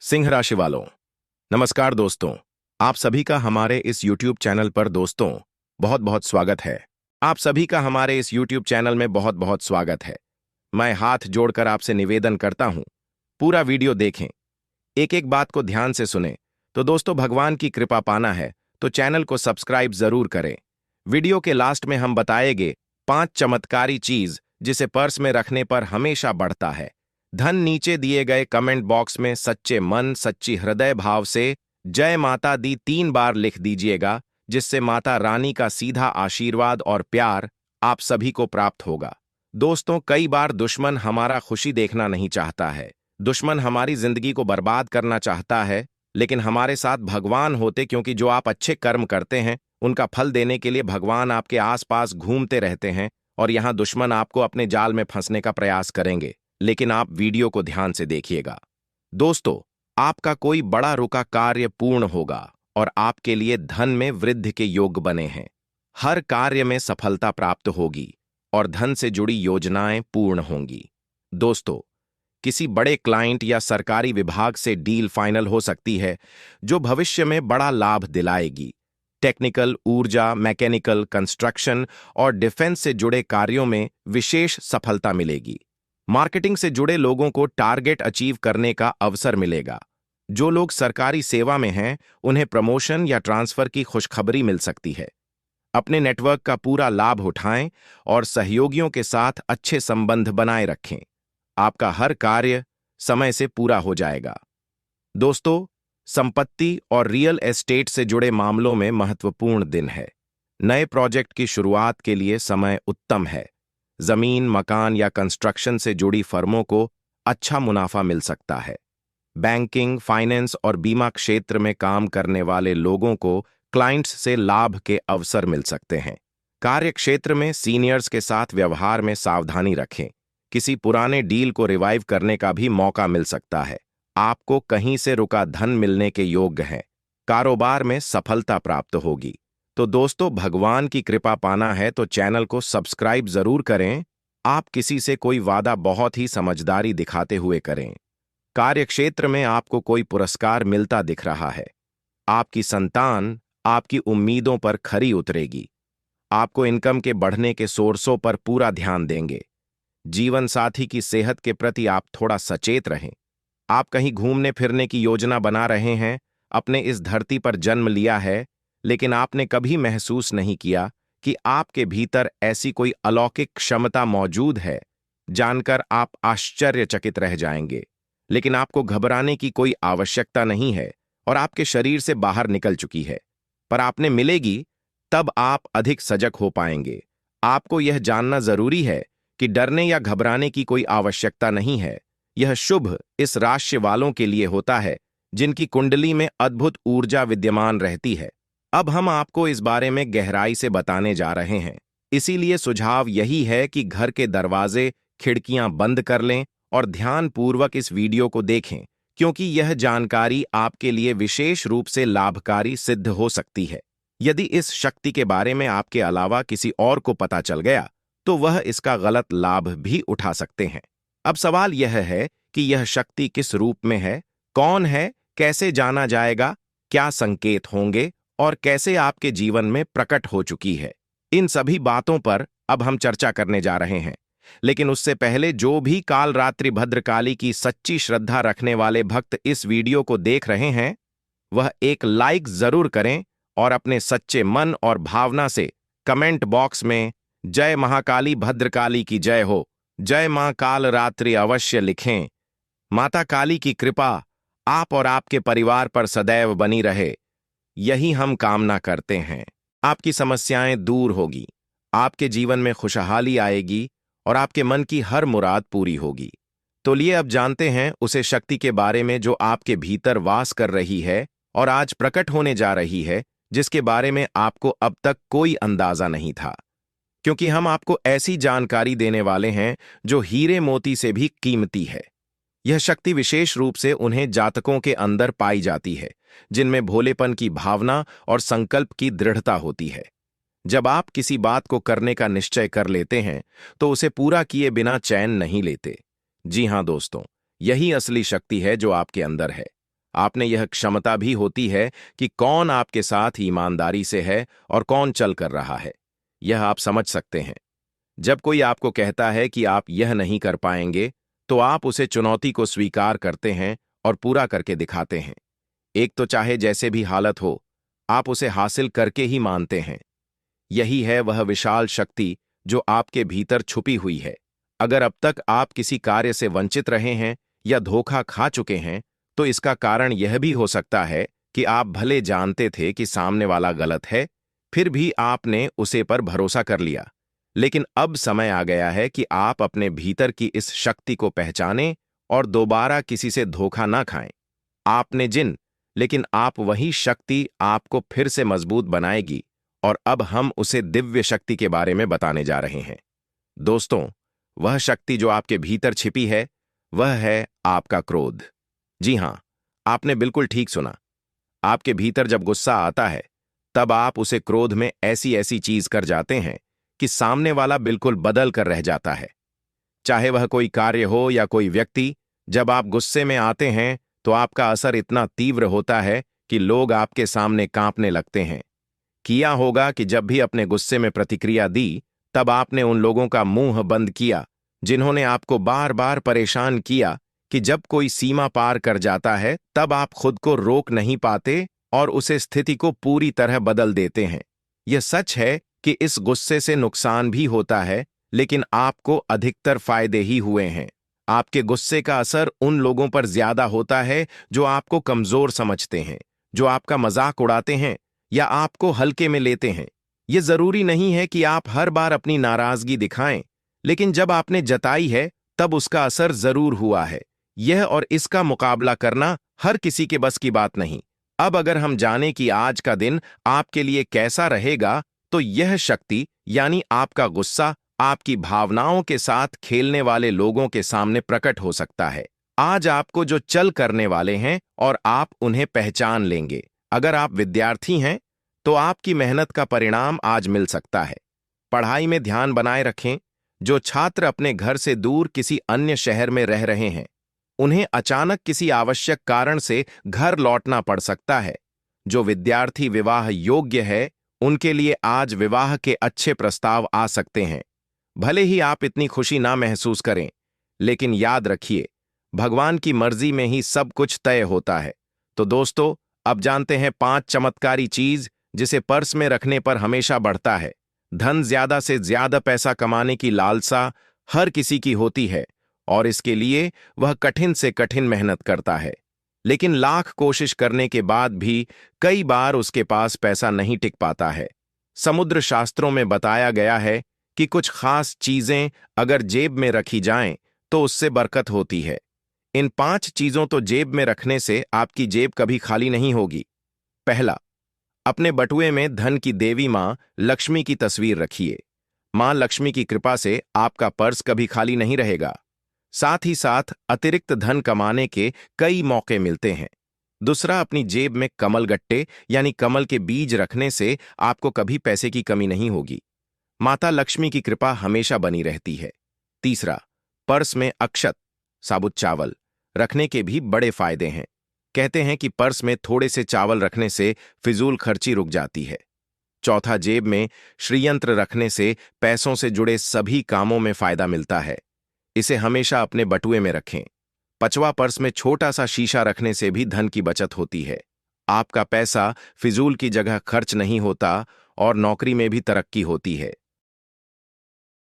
सिंह राशि वालों, नमस्कार दोस्तों। आप सभी का हमारे इस YouTube चैनल पर दोस्तों बहुत बहुत स्वागत है। आप सभी का हमारे इस YouTube चैनल में बहुत बहुत स्वागत है। मैं हाथ जोड़कर आपसे निवेदन करता हूं, पूरा वीडियो देखें, एक एक बात को ध्यान से सुनें। तो दोस्तों, भगवान की कृपा पाना है तो चैनल को सब्सक्राइब जरूर करें। वीडियो के लास्ट में हम बताएंगे 5 चमत्कारी चीज जिसे पर्स में रखने पर हमेशा बढ़ता है धन। नीचे दिए गए कमेंट बॉक्स में सच्चे मन सच्ची हृदय भाव से जय माता दी 3 बार लिख दीजिएगा, जिससे माता रानी का सीधा आशीर्वाद और प्यार आप सभी को प्राप्त होगा। दोस्तों, कई बार दुश्मन हमारा खुशी देखना नहीं चाहता है, दुश्मन हमारी जिंदगी को बर्बाद करना चाहता है, लेकिन हमारे साथ भगवान होते, क्योंकि जो आप अच्छे कर्म करते हैं उनका फल देने के लिए भगवान आपके आसपास घूमते रहते हैं और यहां दुश्मन आपको अपने जाल में फंसने का प्रयास करेंगे। लेकिन आप वीडियो को ध्यान से देखिएगा। दोस्तों, आपका कोई बड़ा रुका कार्य पूर्ण होगा और आपके लिए धन में वृद्धि के योग बने हैं। हर कार्य में सफलता प्राप्त होगी और धन से जुड़ी योजनाएं पूर्ण होंगी। दोस्तों, किसी बड़े क्लाइंट या सरकारी विभाग से डील फाइनल हो सकती है जो भविष्य में बड़ा लाभ दिलाएगी। टेक्निकल, ऊर्जा, मैकेनिकल, कंस्ट्रक्शन और डिफेंस से जुड़े कार्यों में विशेष सफलता मिलेगी। मार्केटिंग से जुड़े लोगों को टारगेट अचीव करने का अवसर मिलेगा। जो लोग सरकारी सेवा में हैं उन्हें प्रमोशन या ट्रांसफर की खुशखबरी मिल सकती है। अपने नेटवर्क का पूरा लाभ उठाएं और सहयोगियों के साथ अच्छे संबंध बनाए रखें। आपका हर कार्य समय से पूरा हो जाएगा। दोस्तों, संपत्ति और रियल एस्टेट से जुड़े मामलों में महत्वपूर्ण दिन है। नए प्रोजेक्ट की शुरुआत के लिए समय उत्तम है। जमीन, मकान या कंस्ट्रक्शन से जुड़ी फर्मों को अच्छा मुनाफा मिल सकता है। बैंकिंग, फाइनेंस और बीमा क्षेत्र में काम करने वाले लोगों को क्लाइंट्स से लाभ के अवसर मिल सकते हैं। कार्य क्षेत्र में सीनियर्स के साथ व्यवहार में सावधानी रखें। किसी पुराने डील को रिवाइव करने का भी मौका मिल सकता है। आपको कहीं से रुका धन मिलने के योग्य हैं। कारोबार में सफलता प्राप्त होगी। तो दोस्तों, भगवान की कृपा पाना है तो चैनल को सब्सक्राइब जरूर करें। आप किसी से कोई वादा बहुत ही समझदारी दिखाते हुए करें। कार्यक्षेत्र में आपको कोई पुरस्कार मिलता दिख रहा है। आपकी संतान आपकी उम्मीदों पर खरी उतरेगी। आपको इनकम के बढ़ने के सोर्सों पर पूरा ध्यान देंगे। जीवन साथी की सेहत के प्रति आप थोड़ा सचेत रहें। आप कहीं घूमने फिरने की योजना बना रहे हैं। अपने इस धरती पर जन्म लिया है, लेकिन आपने कभी महसूस नहीं किया कि आपके भीतर ऐसी कोई अलौकिक क्षमता मौजूद है। जानकर आप आश्चर्यचकित रह जाएंगे। लेकिन आपको घबराने की कोई आवश्यकता नहीं है और आपके शरीर से बाहर निकल चुकी है, पर आपने मिलेगी तब आप अधिक सजग हो पाएंगे। आपको यह जानना जरूरी है कि डरने या घबराने की कोई आवश्यकता नहीं है। यह शुभ इस राशि वालों के लिए होता है जिनकी कुंडली में अद्भुत ऊर्जा विद्यमान रहती है। अब हम आपको इस बारे में गहराई से बताने जा रहे हैं। इसीलिए सुझाव यही है कि घर के दरवाजे, खिड़कियां बंद कर लें और ध्यानपूर्वक इस वीडियो को देखें, क्योंकि यह जानकारी आपके लिए विशेष रूप से लाभकारी सिद्ध हो सकती है। यदि इस शक्ति के बारे में आपके अलावा किसी और को पता चल गया तो वह इसका गलत लाभ भी उठा सकते हैं। अब सवाल यह है कि यह शक्ति किस रूप में है, कौन है, कैसे जाना जाएगा, क्या संकेत होंगे और कैसे आपके जीवन में प्रकट हो चुकी है। इन सभी बातों पर अब हम चर्चा करने जा रहे हैं। लेकिन उससे पहले जो भी काल रात्रि भद्रकाली की सच्ची श्रद्धा रखने वाले भक्त इस वीडियो को देख रहे हैं, वह एक लाइक जरूर करें और अपने सच्चे मन और भावना से कमेंट बॉक्स में जय महाकाली भद्रकाली की जय हो, जय मां काल रात्रि अवश्य लिखें। माता काली की कृपा आप और आपके परिवार पर सदैव बनी रहे, यही हम कामना करते हैं। आपकी समस्याएं दूर होगी, आपके जीवन में खुशहाली आएगी और आपके मन की हर मुराद पूरी होगी। तो लिए अब जानते हैं उसे शक्ति के बारे में जो आपके भीतर वास कर रही है और आज प्रकट होने जा रही है, जिसके बारे में आपको अब तक कोई अंदाजा नहीं था। क्योंकि हम आपको ऐसी जानकारी देने वाले हैं जो हीरे मोती से भी कीमती है। यह शक्ति विशेष रूप से उन्हें जातकों के अंदर पाई जाती है जिनमें भोलेपन की भावना और संकल्प की दृढ़ता होती है। जब आप किसी बात को करने का निश्चय कर लेते हैं तो उसे पूरा किए बिना चैन नहीं लेते। जी हां दोस्तों, यही असली शक्ति है जो आपके अंदर है। आपने यह क्षमता भी होती है कि कौन आपके साथ ईमानदारी से है और कौन चल कर रहा है। यह आप समझ सकते हैं। जब कोई आपको कहता है कि आप यह नहीं कर पाएंगे, तो आप उसे चुनौती को स्वीकार करते हैं और पूरा करके दिखाते हैं। एक तो चाहे जैसे भी हालत हो, आप उसे हासिल करके ही मानते हैं। यही है वह विशाल शक्ति जो आपके भीतर छुपी हुई है। अगर अब तक आप किसी कार्य से वंचित रहे हैं या धोखा खा चुके हैं, तो इसका कारण यह भी हो सकता है कि आप भले जानते थे कि सामने वाला गलत है, फिर भी आपने उसे पर भरोसा कर लिया। लेकिन अब समय आ गया है कि आप अपने भीतर की इस शक्ति को पहचानें और दोबारा किसी से धोखा ना खाएं। आपने जिन, लेकिन आप वही शक्ति आपको फिर से मजबूत बनाएगी। और अब हम उसे दिव्य शक्ति के बारे में बताने जा रहे हैं। दोस्तों, वह शक्ति जो आपके भीतर छिपी है, वह है आपका क्रोध। जी हां, आपने बिल्कुल ठीक सुना। आपके भीतर जब गुस्सा आता है, तब आप उसे क्रोध में ऐसी ऐसी चीज कर जाते हैं कि सामने वाला बिल्कुल बदल कर रह जाता है। चाहे वह कोई कार्य हो या कोई व्यक्ति, जब आप गुस्से में आते हैं तो आपका असर इतना तीव्र होता है कि लोग आपके सामने कांपने लगते हैं। किया होगा कि जब भी अपने गुस्से में प्रतिक्रिया दी, तब आपने उन लोगों का मुंह बंद किया जिन्होंने आपको बार बार परेशान किया कि जब कोई सीमा पार कर जाता है, तब आप खुद को रोक नहीं पाते और उसे स्थिति को पूरी तरह बदल देते हैं। यह सच है कि इस गुस्से से नुकसान भी होता है, लेकिन आपको अधिकतर फायदे ही हुए हैं। आपके गुस्से का असर उन लोगों पर ज्यादा होता है जो आपको कमजोर समझते हैं, जो आपका मजाक उड़ाते हैं या आपको हल्के में लेते हैं। यह जरूरी नहीं है कि आप हर बार अपनी नाराजगी दिखाएं, लेकिन जब आपने जताई है, तब उसका असर जरूर हुआ है। यह और इसका मुकाबला करना हर किसी के बस की बात नहीं। अब अगर हम जानें कि आज का दिन आपके लिए कैसा रहेगा, तो यह शक्ति यानी आपका गुस्सा आपकी भावनाओं के साथ खेलने वाले लोगों के सामने प्रकट हो सकता है। आज आपको जो चल करने वाले हैं और आप उन्हें पहचान लेंगे। अगर आप विद्यार्थी हैं, तो आपकी मेहनत का परिणाम आज मिल सकता है। पढ़ाई में ध्यान बनाए रखें। जो छात्र अपने घर से दूर किसी अन्य शहर में रह रहे हैं, उन्हें अचानक किसी आवश्यक कारण से घर लौटना पड़ सकता है। जो विद्यार्थी विवाह योग्य है, उनके लिए आज विवाह के अच्छे प्रस्ताव आ सकते हैं। भले ही आप इतनी खुशी ना महसूस करें, लेकिन याद रखिए, भगवान की मर्जी में ही सब कुछ तय होता है। तो दोस्तों, अब जानते हैं 5 चमत्कारी चीज जिसे पर्स में रखने पर हमेशा बढ़ता है। धन, ज्यादा से ज्यादा पैसा कमाने की लालसा हर किसी की होती है और इसके लिए वह कठिन से कठिन मेहनत करता है। लेकिन लाख कोशिश करने के बाद भी कई बार उसके पास पैसा नहीं टिक पाता है। समुद्र शास्त्रों में बताया गया है कि कुछ खास चीजें अगर जेब में रखी जाएं, तो उससे बरकत होती है। इन 5 चीजों तो जेब में रखने से आपकी जेब कभी खाली नहीं होगी। पहला, अपने बटुए में धन की देवी मां लक्ष्मी की तस्वीर रखिए। मां लक्ष्मी की कृपा से आपका पर्स कभी खाली नहीं रहेगा। साथ ही साथ अतिरिक्त धन कमाने के कई मौके मिलते हैं। दूसरा, अपनी जेब में कमल गट्टे यानी कमल के बीज रखने से आपको कभी पैसे की कमी नहीं होगी। माता लक्ष्मी की कृपा हमेशा बनी रहती है। तीसरा, पर्स में अक्षत, साबुत चावल रखने के भी बड़े फायदे हैं। कहते हैं कि पर्स में थोड़े से चावल रखने से फिजूल खर्ची रुक जाती है। चौथा, जेब में श्रीयंत्र रखने से पैसों से जुड़े सभी कामों में फायदा मिलता है। इसे हमेशा अपने बटुए में रखें। पांचवा, पर्स में छोटा सा शीशा रखने से भी धन की बचत होती है। आपका पैसा फिजूल की जगह खर्च नहीं होता और नौकरी में भी तरक्की होती है।